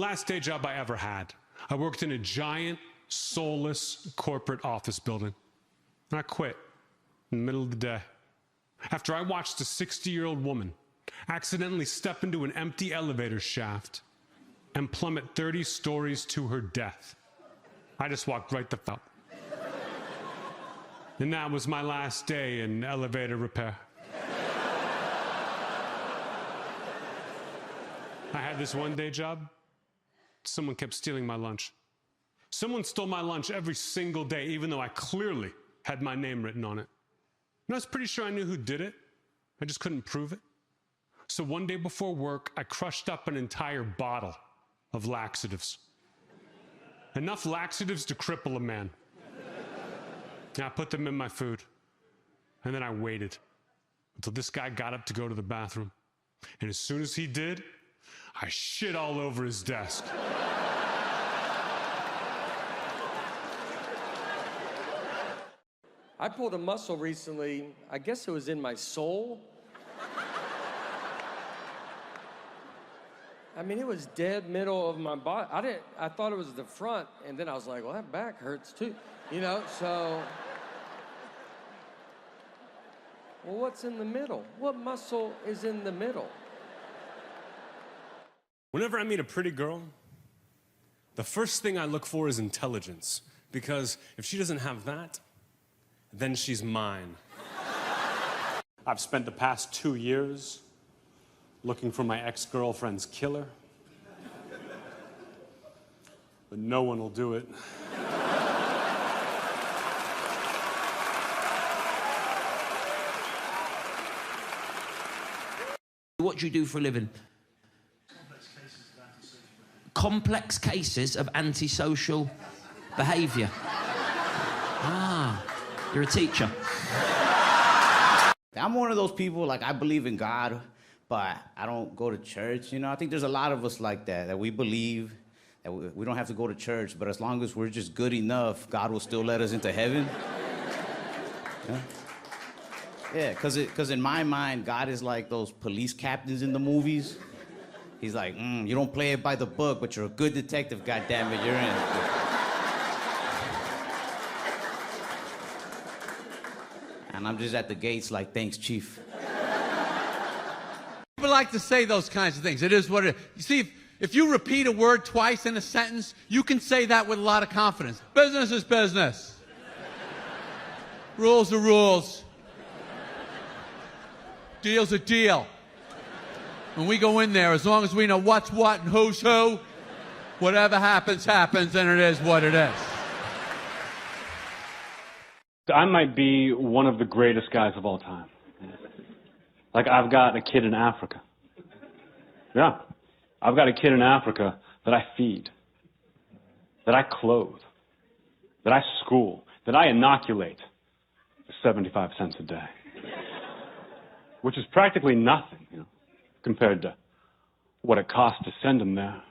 Last day job I ever had. I worked in a giant, soulless corporate office building. And I quit in the middle of the day. After I watched a 60-year-old woman accidentally step into an empty elevator shaft and plummet 30 stories to her death. I just walked right the fuck. And that was my last day in elevator repair. I had this one day job. Someone kept stealing my lunch. Someone stole my lunch every single day, even though I clearly had my name written on it. And I was pretty sure I knew who did it. I just couldn't prove it. So one day before work, I crushed up an entire bottle of laxatives. Enough laxatives to cripple a man. And I put them in my food. And then I waited until this guy got up to go to the bathroom. And as soon as he did, I shit all over his desk. I pulled a muscle recently. I guess it was in my soul. I mean, it was dead middle of my body. I thought it was the front, and then I was like, well, that back hurts too. You know, so. Well, what's in the middle? What muscle is in the middle? Whenever I meet a pretty girl, the first thing I look for is intelligence. Because if she doesn't have that, then she's mine. I've spent the past 2 years looking for my ex-girlfriend's killer. But no one will do it. What do you do for a living? Complex cases of antisocial behavior. Ah, you're a teacher. I'm one of those people, like, I believe in God, but I don't go to church, you know? I think there's a lot of us like that we believe that we don't have to go to church, but as long as we're just good enough, God will still let us into heaven. Yeah, because in my mind, God is like those police captains in the movies. He's like, you don't play it by the book, but you're a good detective, goddammit, you're in. And I'm just at the gates like, thanks, Chief. People like to say those kinds of things. It is what it is. You see, if you repeat a word twice in a sentence, you can say that with a lot of confidence. Business is business. Rules are rules. Deal's a deal. When we go in there, as long as we know what's what and who's who, whatever happens, happens, and it is what it is. I might be one of the greatest guys of all time. Like, I've got a kid in Africa. Yeah. I've got a kid in Africa that I feed, that I clothe, that I school, that I inoculate for 75 cents a day. Which is practically nothing, you know, compared to what it costs to send him there.